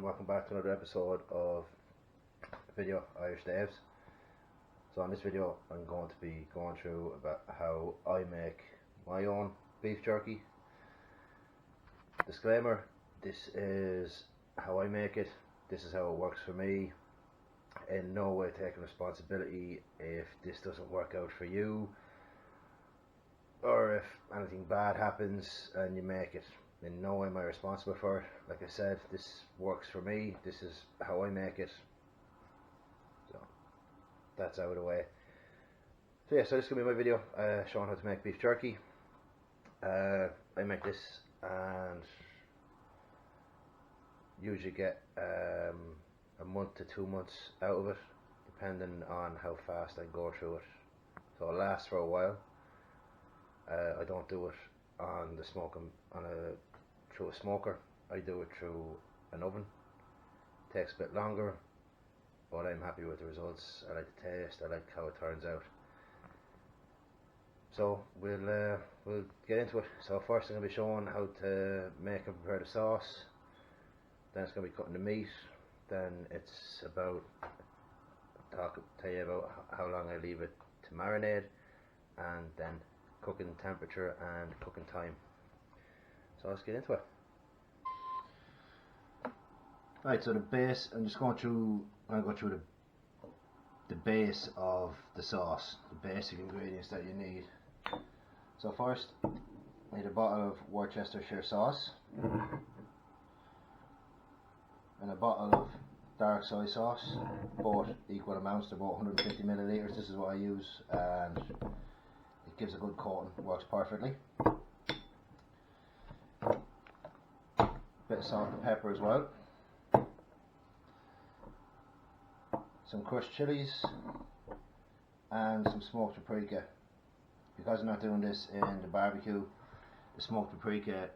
welcome back to another episode of Video Irish Daves. So in this video I'm going to be going through about how I make my own beef jerky. Disclaimer, this is how I make it, this is how it works for me. In no way taking responsibility if this doesn't work out for you, or if anything bad happens and you make it. In no way am I responsible for it. Like I said, this works for me, this is how I make it. So that's out of the way. So yeah, so this is going to be my video showing how to make beef jerky. I make this and usually get a month to 2 months out of it, depending on how fast I go through it. So it lasts for a while. I don't do it on the through a smoker. I do it through an oven. It takes a bit longer, but I'm happy with the results. I like the taste, I like how it turns out. So we'll get into it. So first I'm going to be showing how to make and prepare the sauce. Then it's going to be cutting the meat. Then it's about tell you about how long I leave it to marinate, and then cooking temperature and cooking time. So let's get into it. Right, so the base, I'm going to go through the base of the sauce, the basic ingredients that you need. So first, I need a bottle of Worcestershire sauce, and a bottle of dark soy sauce, both equal amounts, they're about 150 milliliters. This is what I use, and it gives a good coating, works perfectly. Bit of salt and pepper as well. Some crushed chillies and some smoked paprika. Because I'm not doing this in the barbecue, the smoked paprika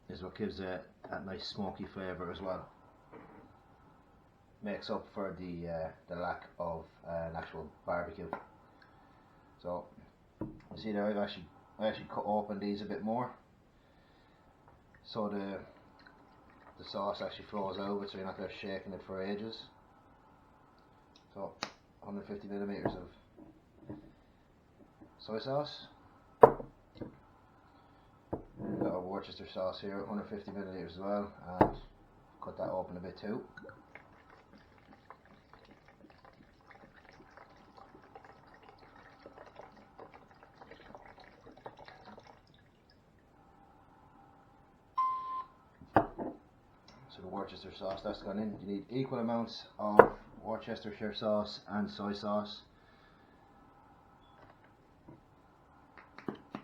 is what gives it that nice smoky flavour as well. Makes up for the lack of an actual barbecue. So you see there, I actually cut open these a bit more, so the sauce actually flows over, so you're not there shaking it for ages. So 150 millimeters of soy sauce. Got a Worcester sauce here, 150 milliliters as well, and cut that open a bit too. So the Worcester sauce, that's gone in. You need equal amounts of Worcestershire sauce and soy sauce.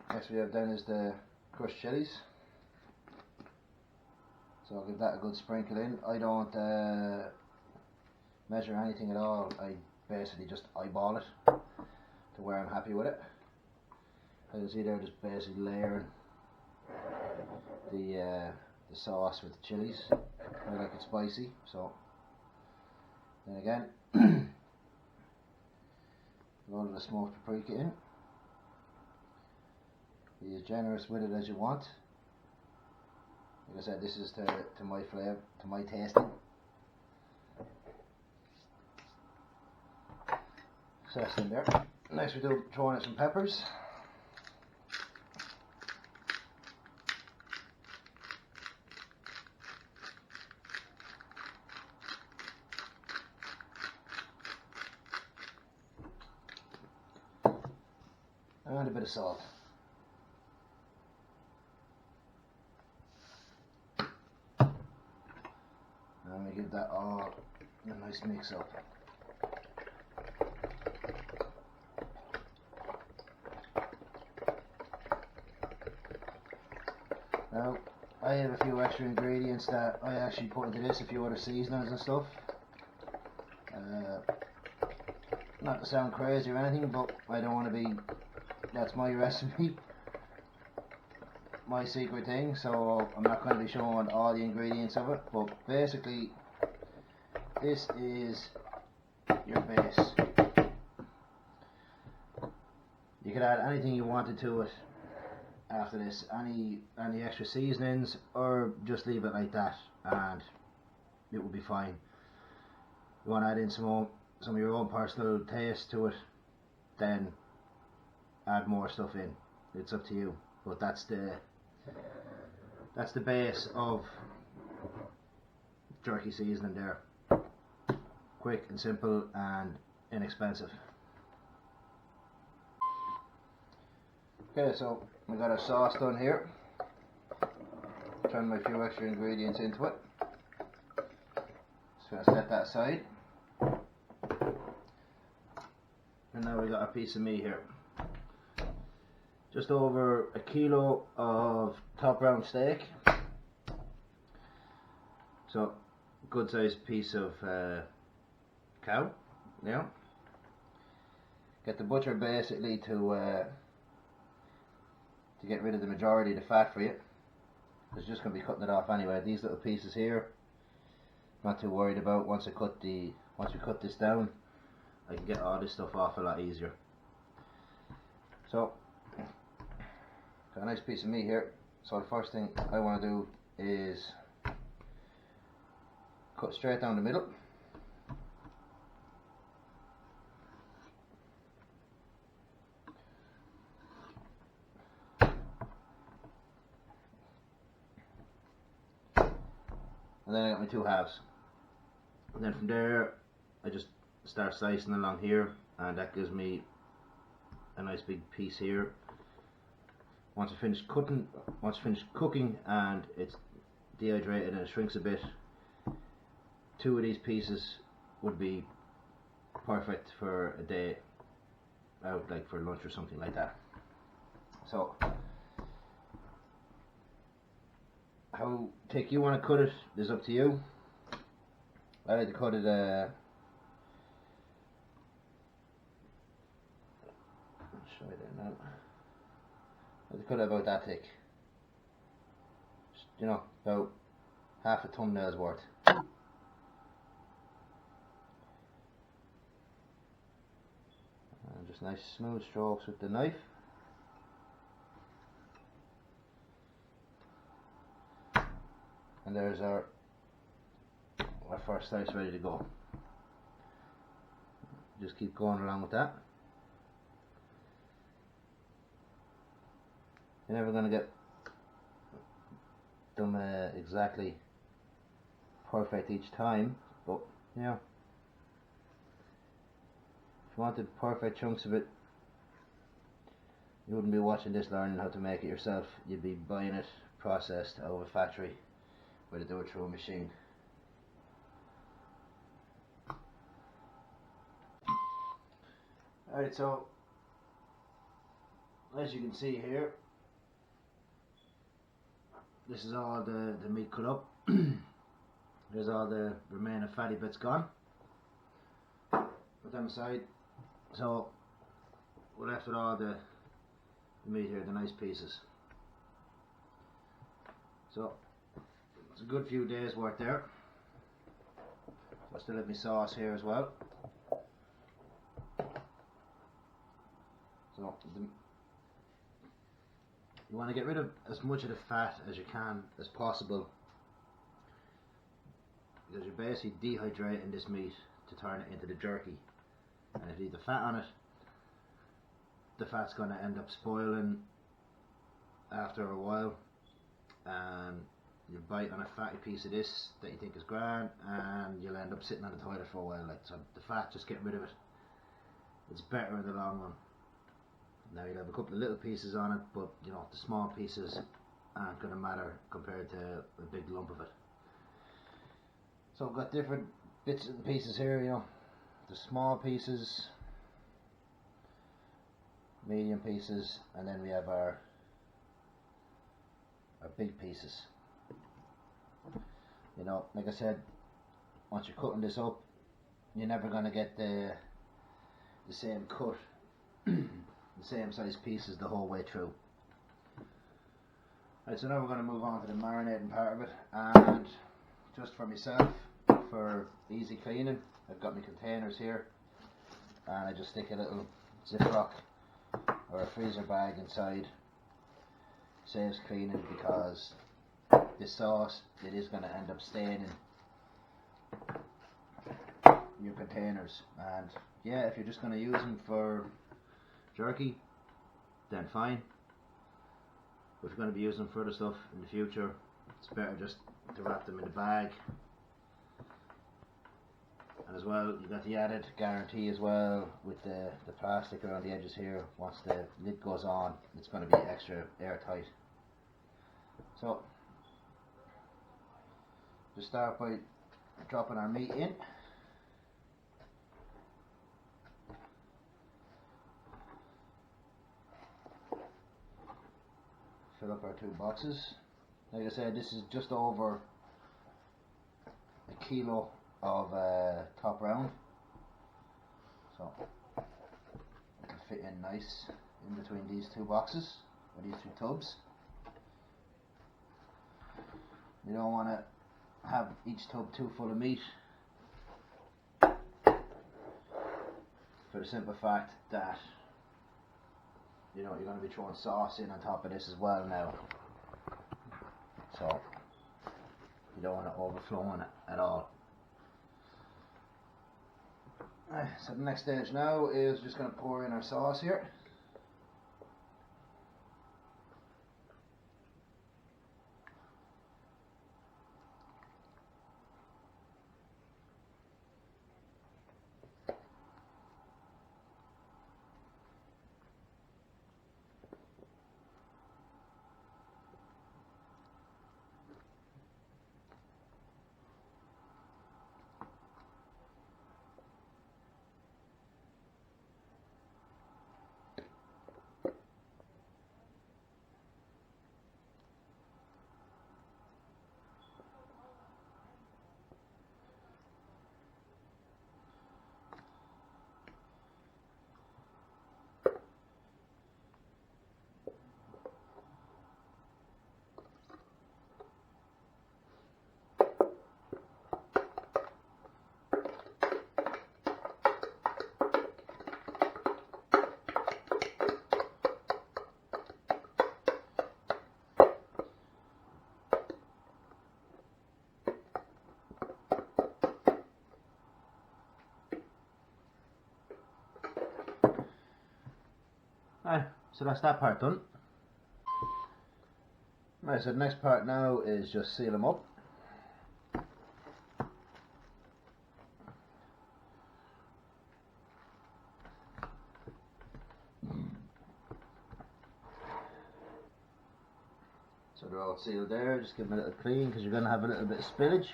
Next we have then is the crushed chillies. So I'll give that a good sprinkle in. I don't measure anything at all. I basically just eyeball it to where I'm happy with it. As you can see there, just basically layering the sauce with the chilies. I like it spicy, so then again a lot of the smoked paprika in. Be as generous with it as you want. Like I said, this is to my flavour, to my tasting. So that's in there. Next we do throwing in some peppers. And a bit of salt. And we give that all a nice mix up. Now, I have a few extra ingredients that I actually put into this, a few other seasonings and stuff. Not to sound crazy or anything, but I don't want to be, that's my recipe, my secret thing, so I'm not going to be showing all the ingredients of it, but basically this is your base. You could add anything you wanted to it after this, any extra seasonings, or just leave it like that and it will be fine. You want to add in some of your own personal taste to it, then add more stuff in. It's up to you. But that's the base of jerky seasoning there. Quick and simple and inexpensive. Okay, so we got our sauce done here. Turn my few extra ingredients into it. Just gonna set that aside. And now we got a piece of meat here. Just over a kilo of top round steak. So, good sized piece of cow. Yeah. Get the butcher basically to get rid of the majority of the fat for you. It's just going to be cutting it off anyway. These little pieces here, not too worried about. Once we cut this down, I can get all this stuff off a lot easier. So, got a nice piece of meat here. So the first thing I want to do is cut straight down the middle. And then I got my two halves. And then from there, I just start slicing along here, and that gives me a nice big piece here. Once I finish cooking and it's dehydrated and it shrinks a bit, two of these pieces would be perfect for a day out, like for lunch or something like that. So, how thick you want to cut it is up to you. I like to cut it I'll show you there now. I like to cut it about that thick. Just, you know, about half a thumbnail's worth. And just nice smooth strokes with the knife. And there's our first slice ready to go. Just keep going along with that. You're never going to get them exactly perfect each time, but you know, if you wanted perfect chunks of it, you wouldn't be watching this learning how to make it yourself. You'd be buying it processed out of a factory where they do it through a machine. Alright, so as you can see here, this is all the meat cut up. There's all the remaining fatty bits gone. Put them aside. So we're left with all the meat here, the nice pieces. So it's a good few days worth there. I still have my sauce here as well. So you want to get rid of as much of the fat as you can as possible, because you're basically dehydrating this meat to turn it into the jerky. And if you leave the fat on it, the fat's going to end up spoiling after a while, and you bite on a fatty piece of this that you think is grand, and you'll end up sitting on the toilet for a while. Like, so the fat, just get rid of it. It's better in the long run. Now you'll have a couple of little pieces on it, but you know, the small pieces aren't going to matter compared to a big lump of it. So I've got different bits and pieces here, you know, the small pieces, medium pieces, and then we have our big pieces. You know, like I said, once you're cutting this up, you're never going to get the same cut, the same size pieces the whole way through. Right, so now we're going to move on to the marinating part of it, and just for myself, for easy cleaning, I've got my containers here, and I just stick a little Ziploc or a freezer bag inside. Saves cleaning, because this sauce, it is going to end up staining your containers. And yeah, if you're just going to use them for jerky, then fine. But if you're going to be using them for other stuff in the future, it's better just to wrap them in a bag. And as well, you got the added guarantee as well with the plastic around the edges here. Once the lid goes on, it's going to be extra airtight. So, just start by dropping our meat in. Fill up our 2 boxes. Like I said, this is just over a kilo of top round, so it'll fit in nice in between these 2 boxes or these 2 tubs. You don't want to have each tub too full of meat, for the simple fact that you know you're going to be throwing sauce in on top of this as well now, so you don't want to overflow on it at all. So the next stage now is just going to pour in our sauce here. So that's that part done. Right, so the next part now is just seal them up. So they're all sealed there, just give them a little clean because you're going to have a little bit of spillage.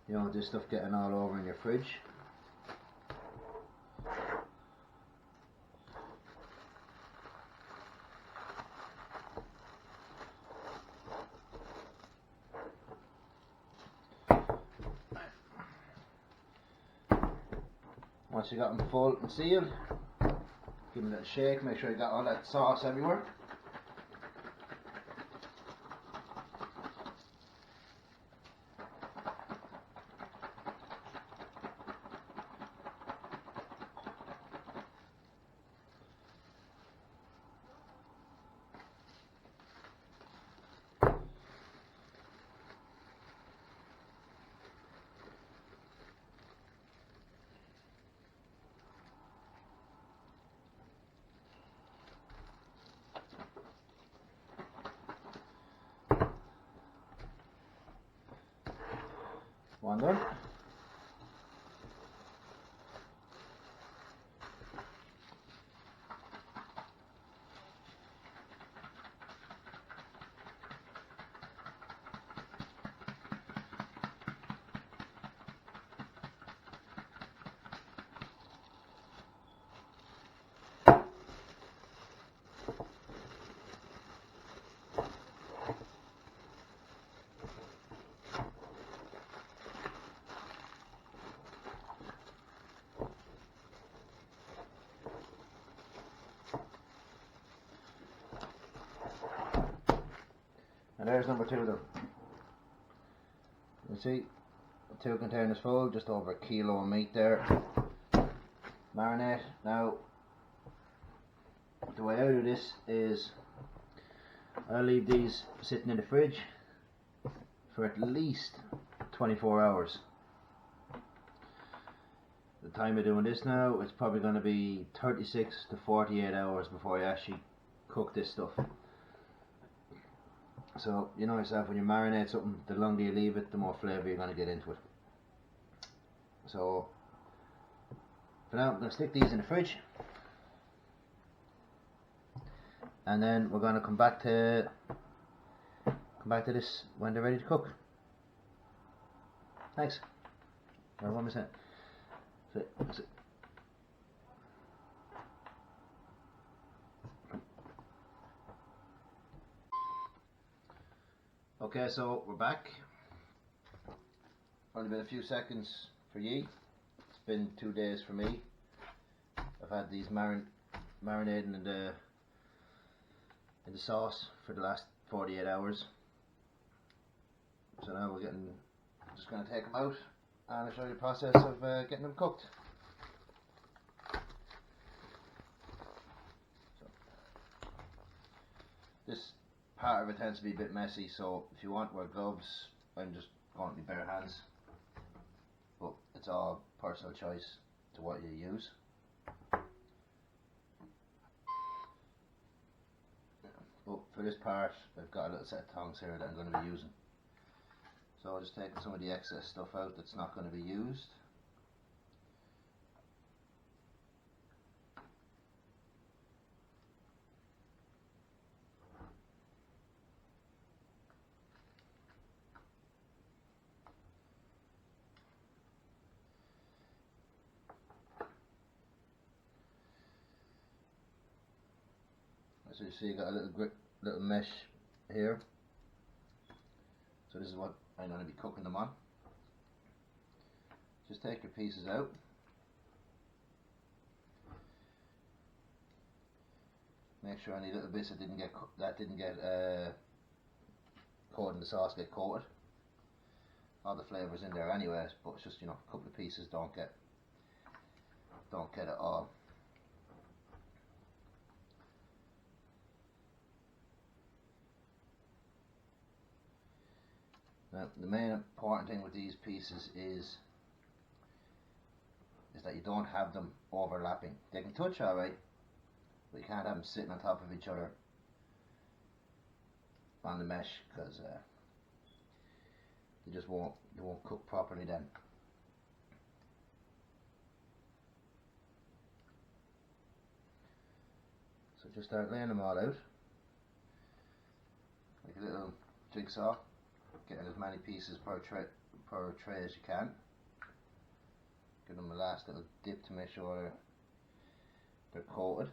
You don't want this stuff getting all over in your fridge. Once you got them full and sealed, give them a little shake, make sure you got all that sauce everywhere. One done. And there's number 2 of them. You see, 2 containers full, just over a kilo of meat there. Marinade. Now, the way I do this is I leave these sitting in the fridge for at least 24 hours. The time of doing this now, it's probably going to be 36 to 48 hours before I actually cook this stuff. So you know yourself, when you marinate something, the longer you leave it, the more flavour you're going to get into it. So for now I'm going to stick these in the fridge, and then we're going to come back to this when they're ready to cook. Thanks. Or 1%. That's it. Okay, so we're back. Only been a few seconds for ye. It's been 2 days for me. I've had these marinating in the sauce for the last 48 hours. So now we're just going to take them out and I'll show you the process of getting them cooked. So, this part of it tends to be a bit messy, so if you want to wear gloves, I'm just going to be bare hands. But it's all personal choice to what you use. But for this part, I've got a little set of tongs here that I'm going to be using. So I'll just take some of the excess stuff out that's not going to be used. So you see you got a little mesh here. So this is what I'm going to be cooking them on. Just take your pieces out. Make sure any little bits that didn't get coated in the sauce get coated. All the flavours in there anyways, but it's just, you know, a couple of pieces don't get it all. Now, the main important thing with these pieces is that you don't have them overlapping. They can touch alright, but you can't have them sitting on top of each other on the mesh, because they won't cook properly then. So just start laying them all out like a little jigsaw. Getting as many pieces per tray as you can. Give them a last little dip to make sure they're coated.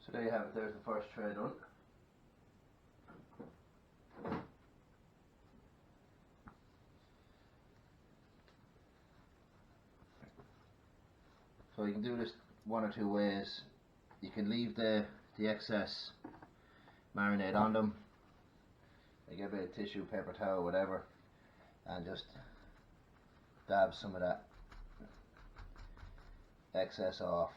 So there you have it, there's the first tray done. So you can do this one or two ways. You can leave the excess marinade on them. You get a bit of tissue, paper towel, whatever, and just dab some of that excess off.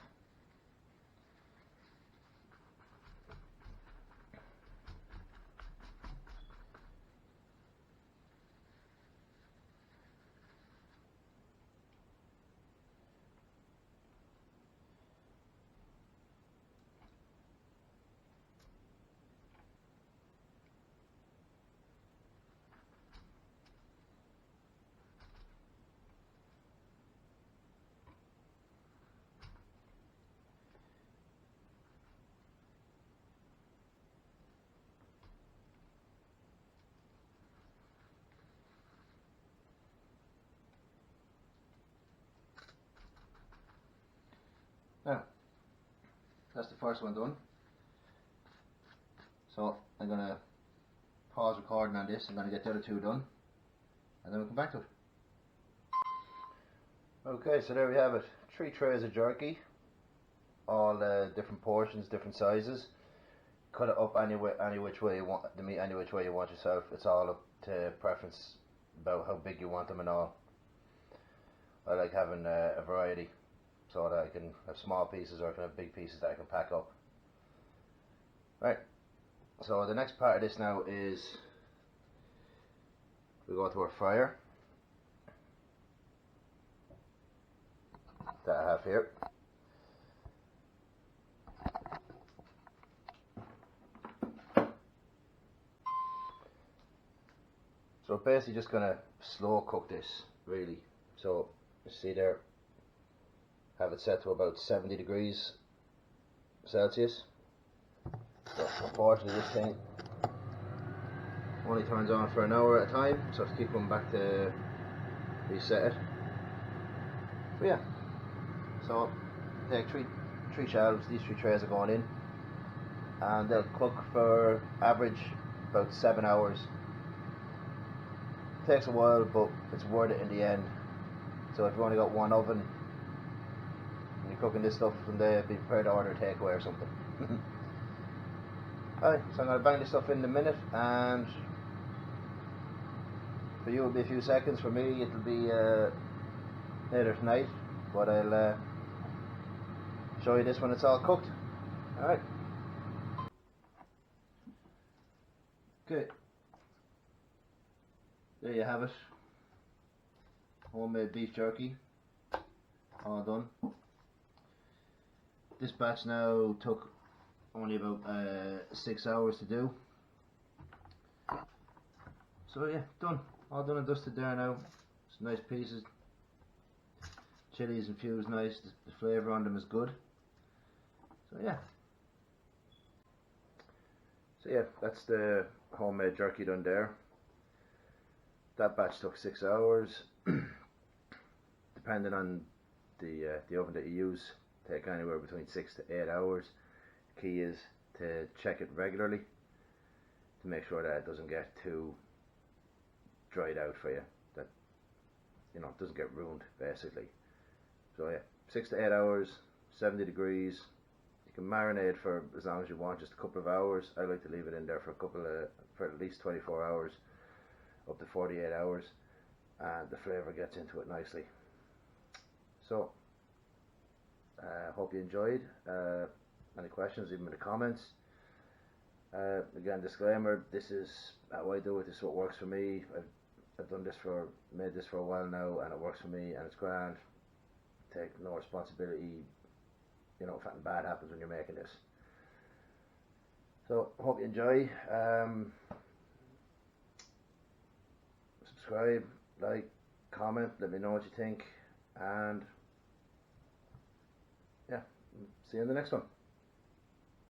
Now, that's the first one done. So I'm going to pause recording on this. I'm going to get the other two done, and then we'll come back to it. Okay, so there we have it. 3 trays of jerky, all different portions, different sizes. Cut it up any which way you want the meat, any which way you want yourself. It's all up to preference about how big you want them and all. I like having a variety, so that I can have small pieces or I can have big pieces that I can pack up. Right, so the next part of this now is we go to our fryer that I have here. So basically just going to slow cook this, really. So you see there, have it set to about 70 degrees Celsius. So unfortunately this thing only turns on for an hour at a time, so I have to keep coming back to reset it. But yeah, so take three shelves, these 3 trays are going in, and they'll cook for average about 7 hours. Takes a while, but it's worth it in the end. So if you've only got one oven and you're cooking this stuff from there, be prepared to order a takeaway or something. Alright, so I'm going to bang this stuff in a minute, and for you it'll be a few seconds, for me it'll be later tonight, but I'll show you this when it's all cooked. Alright. Okay. There you have it. Homemade beef jerky. All done. This batch now took only about 6 hours to do. So yeah, done. All done and dusted there now. Some nice pieces. Chilies infused nice. The flavour on them is good. So yeah. That's the homemade jerky done there. That batch took 6 hours. Depending on the oven that you use, take anywhere between 6 to 8 hours. The key is to check it regularly to make sure that it doesn't get too dried out for you, that it doesn't get ruined basically. So yeah, 6 to 8 hours, 70 degrees. You can marinate for as long as you want, just a couple of hours. I like to leave it in there for for at least 24 hours, up to 48 hours, and the flavour gets into it nicely. So hope you enjoyed. Any questions, leave them in the comments. Again, disclaimer, this is how I do it, this is what works for me. I've made this for a while now, and it works for me, and it's grand. Take no responsibility, if anything bad happens when you're making this. So hope you enjoy. Subscribe, like, comment, let me know what you think, and yeah, see you in the next one.